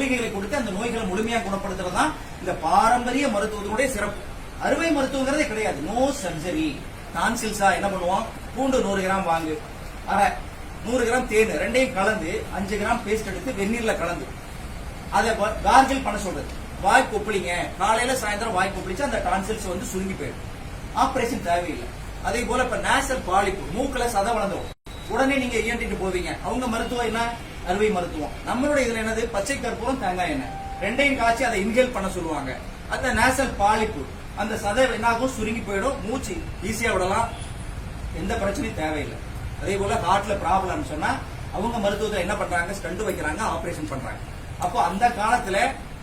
மூலிகைகளை கொடுத்து அந்த நோய்களை முழுமையாக குணப்படுத்துறதுதான் இந்த பாரம்பரிய மருத்துவத்தினுடைய சிறப்பு. அறுவை மருத்துவங்கிறதே கிடையாது. No surgery. டான்சில்ஸா என்ன பண்ணுவோம், பூண்டு 100 கிராம் வாங்கு, அரை 100 கிராம் தேன் ரெண்டையும் கலந்து 5 கிராம் பேஸ்ட் எடுத்து வெந்நீர்ல கலந்து அதை கார்கில் பண்ண சொல்றது. வாய் கொப்பளிங்க, காலையில சாயந்தரம் வாய் கொப்பளிச்சு அந்த டான்சில்ஸ் வந்து சுருங்கி போயிடும். ஆபரேஷன் தேவையில்லை. அதே போல இப்ப நேசல் பாலிப்பு, மூக்குல சதை வளர்ந்துடும், உடனே நீங்க இயன்றிட்டு போவீங்க. அவங்க மருத்துவம் என்ன, அறுவை மருத்துவம். நம்மளோட இதுல என்னது, பச்சை கற்பூரம் தேங்காய் எண்ணெய் ரெண்டையும் காய்ச்சி அதை இன்ஹேல் பண்ண சொல்லுவாங்க. அந்த நேசல் பாலிப்பு, அந்த சதை என்னாகும், சுருங்கி போயிடும், மூச்சு ஈஸியா விடலாம், எந்த பிரச்சனையும் தேவையில்லை. அதே போல ஹார்ட்ல ப்ராப்ளம் சொன்னா அவங்க மருத்துவத்தை என்ன பண்றாங்க, ஸ்டண்ட் வைக்கிறாங்க, ஆபரேஷன் பண்றாங்க. அப்போ அந்த காலத்துல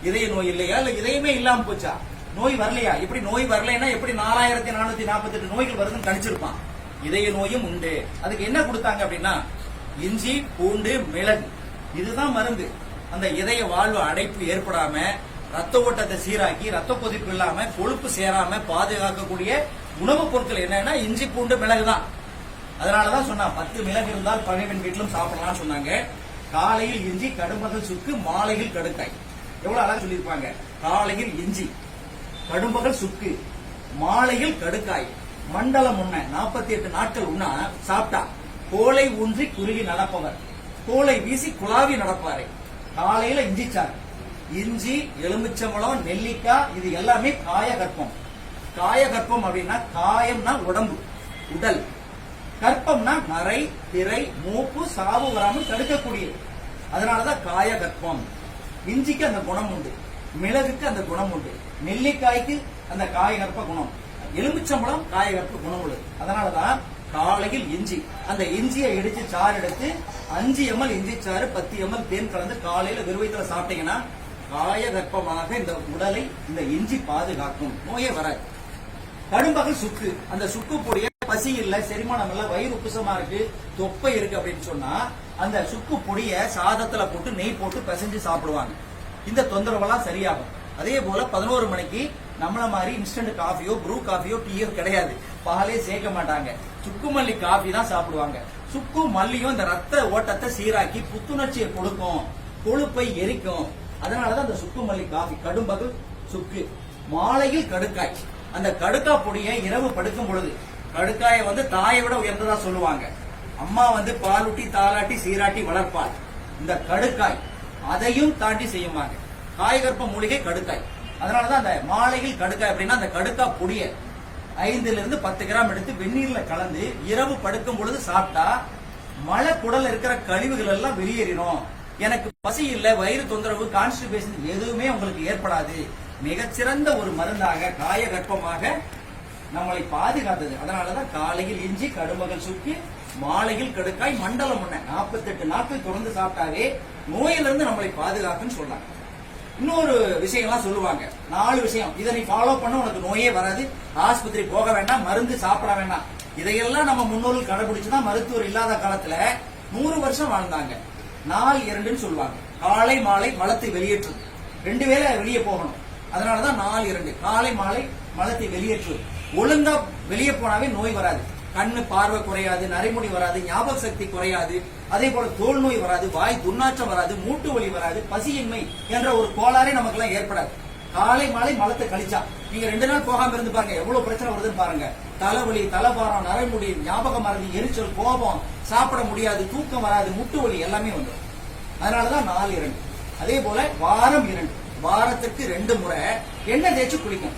இதய நோய் இல்லையா, இல்ல இதயமே இல்லாம போச்சா, நோய் வரலையா? இப்படி நோய் வரலைன்னா எப்படி 4448 நோய்கள் வருதுன்னு கணிச்சிருப்பான். இதய நோயும் உண்டு. அதுக்கு என்ன கொடுத்தாங்க அப்படின்னா இஞ்சி, பூண்டு, மிளகு, இதுதான் மருந்து. அந்த இதய வாழ்வு அடைப்பு ஏற்படாம, ரத்த ஓட்டத்தை சீராக்கி, ரத்த கொதிப்பு இல்லாம, கொழுப்பு சேராம பாதுகாக்கக்கூடிய உணவுப் பொருட்கள் என்னன்னா இஞ்சி, பூண்டு, மிளகு தான். அதனாலதான் சொன்னா 10 மிளகு இருந்தால் பகைவன் வீட்டிலும் சாப்பிடலாம் சொன்னாங்க. காலையில் இஞ்சி, கடும்பகல் சுக்கு, மாலையில் கடுக்காய். எவ்வளவு அழகா சொல்லியிருப்பாங்க. காலையில் இஞ்சி, கடும்பகல் சுக்கு, மாலையில் கடுக்காய், மண்டலம் உண்ண 48 நாட்கள் உண்ணா சாப்பிட்டா கோலை ஊன்றி குறுகி நடப்பவர், கோலை வீசி குழாவி நடப்பாரு. காலையில இஞ்சி சாறு, இஞ்சி, எலுமிச்சம்பழம், நெல்லிக்காய், இது எல்லாமே காயகற்பம். காயகற்பம் அப்படின்னா காயம்னா உடம்பு, உடல், கற்பம்னா நரை, திரை, மூப்பு, சாவு வராமல் தடுக்கக்கூடியது. அதனாலதான் காயகற்பம். இஞ்சிக்கு அந்த குணம் உண்டு, மிளகுக்கு அந்த குணம் உண்டு, நெல்லிக்காய்க்கு அந்த காயகற்ப குணம், எலுமிச்சம்பழம் காயகற்ப குணம் உள்ளது. அதனாலதான் காலையில் இஞ்சி, அந்த இஞ்சியை இடிச்சு சாறு எடுத்து 5 ml இஞ்சி சாறு 10 ml தேன் கலந்து காலையில வெறுவயத்துல சாப்பிட்டீங்கன்னா காயகற்பமாக இந்த உடலை இந்த இஞ்சி பாதுகாக்கும், நோயே வராது. கடும்பகல் சுக்கு, அந்த சுக்கு பொடிய பசி இல்ல, செரிமானம் இல்ல, வயிறு உப்புசமா இருக்கு, தொப்பை இருக்கு அப்படின்னு சொன்னா அந்த சுக்கு பொடிய சாதத்துல போட்டு நெய் போட்டு பிசைஞ்சு சாப்பிடுவாங்க. இந்த தொந்தரவெல்லாம் சரியாகும். அதே போல 11 மணிக்கு நம்மள மாதிரி இன்ஸ்டன்ட் காஃபியோ, ப்ரூ காஃபியோ, டீயோ கிடையாது, பாலே சேர்க்க மாட்டாங்க. சுக்கு மல்லி காஃபி தான் சாப்பிடுவாங்க. சுக்கு மல்லியும் இந்த ரத்த ஓட்டத்தை சீராக்கி புத்துணர்ச்சியை கொடுக்கும், கொழுப்பை எரிக்கும். அதனாலதான் அந்த சுக்கு மல்லி காஃபி. கடும்பகல் சுக்கு, மாலையில் கடுக்காய். அந்த கடுக்காய் பொடியை இரவு படுக்கும் பொழுது, கடுக்காயை வந்து தாயை விட உயர்ந்ததா சொல்லுவாங்க. அம்மா வந்து பாலூட்டி, தாளாட்டி, சீராட்டி வளர்ப்பாள். இந்த கடுக்காய் அதையும் தாண்டி செய்யுவாங்க. காயகற்ப மூலிகை கடுக்காய். அதனாலதான் அந்த மாலையில் கடுக்காய் அப்படின்னா அந்த கடுக்காய் பொடிய 5 to 10 கிராம் எடுத்து வெந்நீர்ல கலந்து இரவு படுக்கும் பொழுது சாப்பிட்டா மழை குடல்ல இருக்கிற கழிவுகள் எல்லாம் வெளியேறிடும். எனக்கு பசி இல்ல, வயிறு தொந்தரவு, கான்ஸ்டிபேஷன் எதுவுமே உங்களுக்கு ஏற்படாது. மிகச்சிறந்த ஒரு மருந்தாக காயகற்பமாக நம்மளை பாதுகாத்தது. அதனாலதான் காலையில் இஞ்சி, கடும்பகல் சுக்கு, மாலையில் கடுக்காய், மண்டலம் உண்ண 48 நாட்கள் தொடர்ந்து சாப்பிட்டாவே நோயிலிருந்து நம்மளை பாதுகாக்குன்னு சொல்லலாம். இன்னொரு விஷயம்லாம் சொல்லுவாங்க, 4 விஷயம். இதை நீ ஃபாலோ பண்ண உனக்கு நோயே வராது, ஆஸ்பத்திரி போக வேண்டாம், மருந்து சாப்பிட வேண்டாம். இதையெல்லாம் நம்ம முன்னோர்கள் கடைபிடிச்சுதான் மருத்துவர் இல்லாத காலத்துல 100 வருஷம் வாழ்ந்தாங்க. 4-2 சொல்லுவாங்க. காலை மாலை மலத்தை வெளியேற்றுது, 2 வேளை வெளியே போகணும். அதனாலதான் 4-2, காலை மாலை மலத்தை வெளியேற்றுவது. ஒழுங்கா வெளியே போனாவே நோய் வராது. கண்ணு பார்வை குறையாது, நரைமுடி வராது, ஞாபக சக்தி குறையாது, அதே போல தோல் நோய் வராது, வாய் துர்நாற்றம் வராது, மூட்டு வலி வராது, பசியின்மை என்ற ஒரு கோளாறே நமக்கு எல்லாம் ஏற்படாது. காலை மாலை மலத்தை கழிச்சா நீங்க 2 நாள் போகாம இருந்து பாருங்க, எவ்வளவு பிரச்சனை வருதுன்னு பாருங்க. தலைவலி, தலைபாரம், நரைமுடி, ஞாபக மறதி, எரிச்சல், கோபம், சாப்பிட முடியாது, தூக்கம் வராது, முட்டு வலி எல்லாமே வந்துடும். அதனாலதான் 4-2. அதே போல வாரம் 2, வாரத்துக்கு 2 முறை எண்ணெய் தேய்ச்சி குளிக்கும்.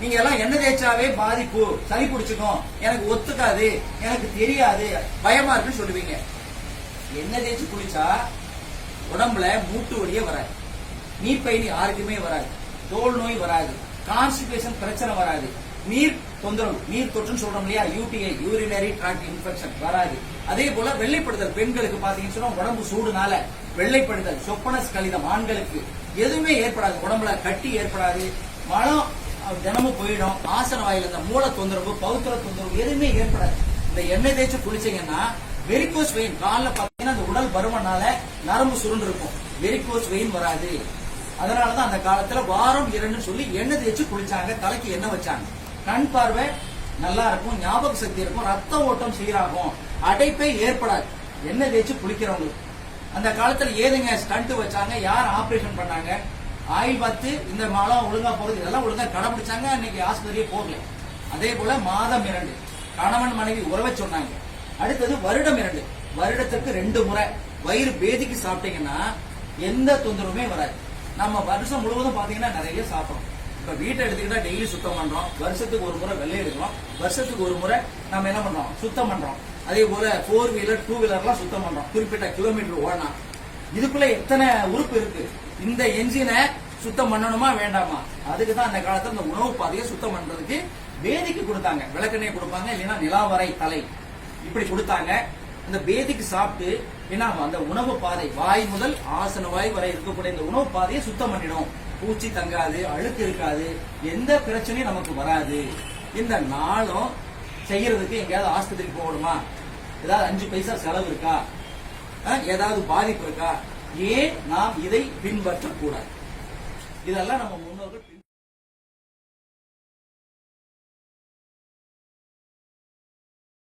நீங்க எல்லாம் எண்ணெய் தேய்ச்சாவே பாதிப்பு, சளி பிடிச்சுக்கும், எனக்கு ஒத்துக்காது, எனக்கு தெரியாது, பயமா இருக்குன்னு சொல்லுவீங்க. எண்ணெய் தேய்ச்சி குளிச்சா உடம்புல மூட்டு வலியே வராது, நீர்ப்பயிர் யாருக்குமே வராது, தோல் நோய் வராது, கான்ஸ்டிபேஷன் பிரச்சனை வராது, நீர் தொந்தரவு, நீர் தொற்றுன்னு சொல்றோம் இல்லையா, யூடிஐ, யூரினரி ட்ராக்ட் இன்ஃபெக்ஷன் வராது. அதே போல வெள்ளைப்படுதல், பெண்களுக்கு பாத்தீங்கன்னு சொன்னா உடம்பு சூடுனால வெள்ளைப்படுதல், சொப்பனஸ் கலிதம் ஆண்களுக்கு எதுவுமே ஏற்படாது, உடம்புல கட்டி ஏற்படாது, மலம் தினமும் போயிடும், ஆசன வாயில இந்த மூல தொந்தரவு, பௌத்திர தொந்தரவு எதுவுமே ஏற்படாது. இந்த எண்ணெய் தேய்ச்சி குளிச்சீங்கன்னா வெரிகோஸ் வெயின், காலில் பாத்தீங்கன்னா அந்த உடல் பருமனால நரம்பு சுருண்டு இருக்கும், வெரிகோஸ் வெயின் வராது. அதனாலதான் அந்த காலத்துல வாரம் 2 சொல்லி எண்ணெய் தேய்ச்சி குளிச்சாங்க, தலைக்கு எண்ணெய் வச்சாங்க. கண் பார்வை நல்லா இருக்கும், ஞாபக சக்தி இருக்கும், ரத்த ஓட்டம் சீராகும், அடைப்பே ஏற்படாது எண்ணெய் தேய்ச்சி குளிக்கிறவங்களுக்கு. அந்த காலத்துல ஏதுங்க ஸ்டண்ட் வச்சாங்க, யார் ஆபரேஷன் பண்ணாங்க, ஆயில் பார்த்து இந்த மாலம் ஒழுங்கா போறது இதெல்லாம் ஒழுங்கா கடைபிடிச்சாங்க, அன்னைக்கு ஆஸ்பத்திரியே போகல. அதே போல மாதம் 2 கணவன் மனைவி உறவை சொன்னாங்க. அடுத்தது வருடம் 2 வருடத்துக்கு 2 முறை வயிறு பேதிக்கு சாப்பிட்டீங்கன்னா எந்த தொந்தரவுமே வராது. நம்ம வருஷம் முழுவதும் பாத்தீங்கன்னா நிறைய சாப்பிடுறோம். இப்ப வீட்டை எடுத்துக்கிட்டா டெய்லி சுத்தம் பண்றோம், வருஷத்துக்கு ஒரு முறை வெள்ளை எடுக்கிறோம், வருஷத்துக்கு ஒரு முறை நம்ம என்ன பண்றோம் சுத்தம் பண்றோம். அதே போல 4 வீலர் 2 வீலர்லாம் சுத்தம் பண்றோம் குறிப்பிட்ட கிலோமீட்டர் ஓடனா. இதுக்குள்ள எத்தனை உறுப்பு இருக்கு, இந்த என்ஜினை சுத்தம் பண்ணணுமா வேண்டாமா? அதுக்கு தான் அந்த காலத்துல இந்த உணவு பாதையை சுத்தம் பண்றதுக்கு பேதிக்கு கொடுத்தாங்க. விளக்கெண்ணெய் கொடுப்பாங்க, இல்லைன்னா நிலாவரை தலை இப்படி கொடுத்தாங்க. அந்த பேதிக்கு சாப்பிட்டு என்ன அந்த உணவு பாதை வாய் முதல் ஆசன வாய் வரை இருக்கக்கூடிய இந்த உணவு பாதையை சுத்தம் பண்ணிடும். பூச்சி தங்காது, அழுக்கு இருக்காது, எந்த பிரச்சனையும் நமக்கு வராது. இந்த நாளும் செய்யறதுக்கு எங்கேயாவது ஆஸ்பத்திரிக்கு போகணுமா, ஏதாவது 5 பைசா செலவு இருக்கா, ஏதாவது பாதிப்பு இருக்கா? ஏன் நாம் இதை பின்பற்றக்கூடாது? இதெல்லாம் நம்ம முன்னோர்கள்